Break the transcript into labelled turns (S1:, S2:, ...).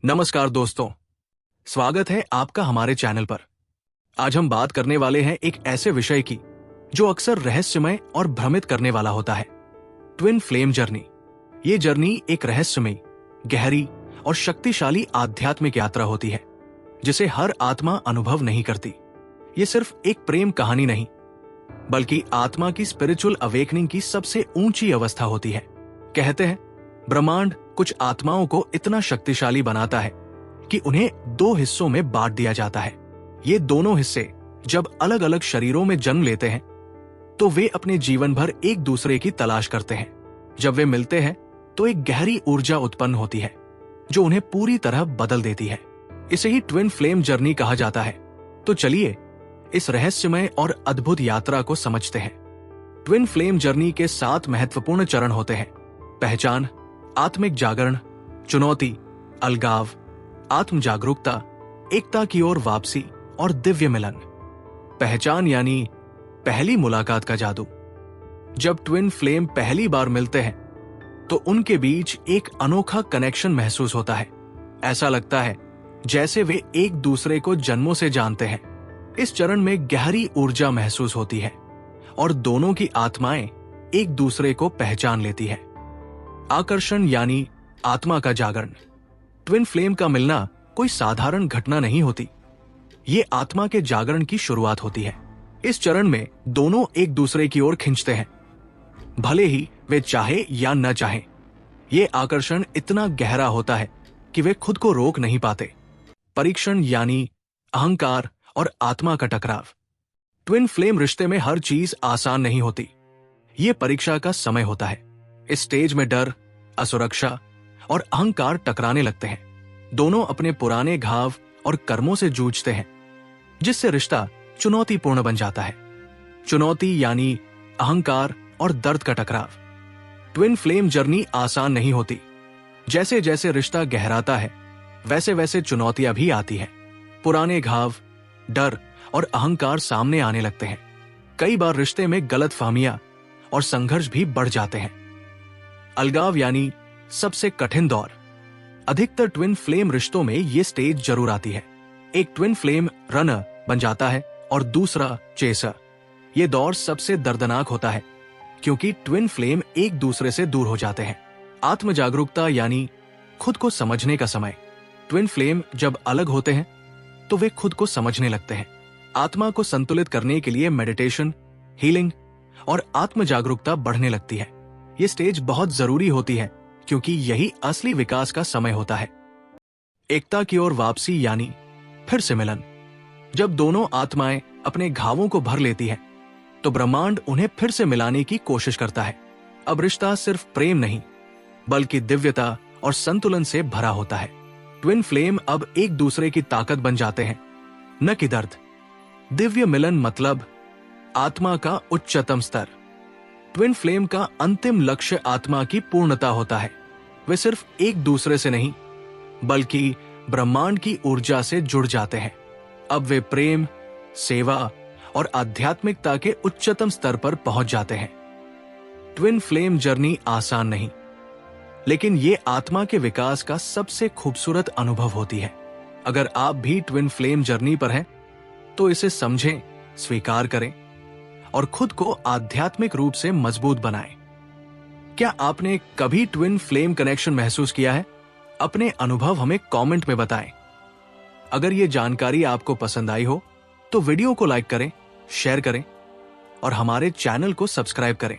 S1: नमस्कार दोस्तों, स्वागत है आपका हमारे चैनल पर। आज हम बात करने वाले हैं एक ऐसे विषय की जो अक्सर रहस्यमय और भ्रमित करने वाला होता है, ट्विन फ्लेम जर्नी। ये जर्नी एक रहस्यमय, गहरी और शक्तिशाली आध्यात्मिक यात्रा होती है जिसे हर आत्मा अनुभव नहीं करती। ये सिर्फ एक प्रेम कहानी नहीं, बल्कि आत्मा की स्पिरिचुअल अवेकनिंग की सबसे ऊंची अवस्था होती है। कहते हैं ब्रह्मांड कुछ आत्माओं को इतना शक्तिशाली बनाता है कि उन्हें दो हिस्सों में बांट दिया जाता है। ये दोनों हिस्से जब अलग अलग शरीरों में जन्म लेते हैं तो वे अपने जीवन भर एक दूसरे की तलाश करते हैं। जब वे मिलते हैं तो एक गहरी ऊर्जा उत्पन्न होती है जो उन्हें पूरी तरह बदल देती है। इसे ही ट्विन फ्लेम जर्नी कहा जाता है। तो चलिए इस रहस्यमय और अद्भुत यात्रा को समझते हैं। ट्विन फ्लेम जर्नी के 7 महत्वपूर्ण चरण होते हैं: पहचान, आत्मिक जागरण, चुनौती, अलगाव, आत्म जागरूकता, एकता की ओर वापसी और दिव्य मिलन। पहचान यानी पहली मुलाकात का जादू। जब ट्विन फ्लेम पहली बार मिलते हैं तो उनके बीच एक अनोखा कनेक्शन महसूस होता है। ऐसा लगता है जैसे वे एक दूसरे को जन्मों से जानते हैं। इस चरण में गहरी ऊर्जा महसूस होती है और दोनों की आत्माएं एक दूसरे को पहचान लेती है। आकर्षण यानी आत्मा का जागरण। ट्विन फ्लेम का मिलना कोई साधारण घटना नहीं होती, ये आत्मा के जागरण की शुरुआत होती है। इस चरण में दोनों एक दूसरे की ओर खींचते हैं, भले ही वे चाहे या न चाहें। ये आकर्षण इतना गहरा होता है कि वे खुद को रोक नहीं पाते। परीक्षण यानी अहंकार और आत्मा का टकराव। ट्विन फ्लेम रिश्ते में हर चीज आसान नहीं होती, ये परीक्षा का समय होता है। इस स्टेज में डर, असुरक्षा और अहंकार टकराने लगते हैं। दोनों अपने पुराने घाव और कर्मों से जूझते हैं, जिससे रिश्ता चुनौतीपूर्ण बन जाता है। चुनौती यानी अहंकार और दर्द का टकराव। ट्विन फ्लेम जर्नी आसान नहीं होती। जैसे जैसे रिश्ता गहराता है वैसे वैसे चुनौतियां भी आती हैं। पुराने घाव, डर और अहंकार सामने आने लगते हैं। कई बार रिश्ते में गलतफहमियां और संघर्ष भी बढ़ जाते हैं। अलगाव यानी सबसे कठिन दौर। अधिकतर ट्विन फ्लेम रिश्तों में ये स्टेज जरूर आती है। एक ट्विन फ्लेम रनर बन जाता है और दूसरा चेसर। ये दौर सबसे दर्दनाक होता है क्योंकि ट्विन फ्लेम एक दूसरे से दूर हो जाते हैं। आत्म जागरूकता यानी खुद को समझने का समय। ट्विन फ्लेम जब अलग होते हैं तो वे खुद को समझने लगते हैं। आत्मा को संतुलित करने के लिए मेडिटेशन, हीलिंग और आत्म जागरूकता बढ़ने लगती है। ये स्टेज बहुत जरूरी होती है क्योंकि यही असली विकास का समय होता है। एकता की ओर वापसी यानी फिर से मिलन। जब दोनों आत्माएं अपने घावों को भर लेती हैं, तो ब्रह्मांड उन्हें फिर से मिलाने की कोशिश करता है। अब रिश्ता सिर्फ प्रेम नहीं, बल्कि दिव्यता और संतुलन से भरा होता है। ट्विन फ्लेम अब एक दूसरे की ताकत बन जाते हैं, न कि दर्द। दिव्य मिलन मतलब आत्मा का उच्चतम स्तर। ट्विन फ्लेम का अंतिम लक्ष्य आत्मा की पूर्णता होता है। वे सिर्फ एक दूसरे से नहीं, बल्कि ब्रह्मांड की ऊर्जा से जुड़ जाते हैं। अब वे प्रेम, सेवा और आध्यात्मिकता के उच्चतम स्तर पर पहुंच जाते हैं। ट्विन फ्लेम जर्नी आसान नहीं, लेकिन ये आत्मा के विकास का सबसे खूबसूरत अनुभव होती है। अगर आप भी ट्विन फ्लेम जर्नी पर हैं, तो इसे समझें, स्वीकार करें और खुद को आध्यात्मिक रूप से मजबूत बनाएं। क्या आपने कभी ट्विन फ्लेम कनेक्शन महसूस किया है? अपने अनुभव हमें कमेंट में बताएं। अगर ये जानकारी आपको पसंद आई हो तो वीडियो को लाइक करें, शेयर करें और हमारे चैनल को सब्सक्राइब करें।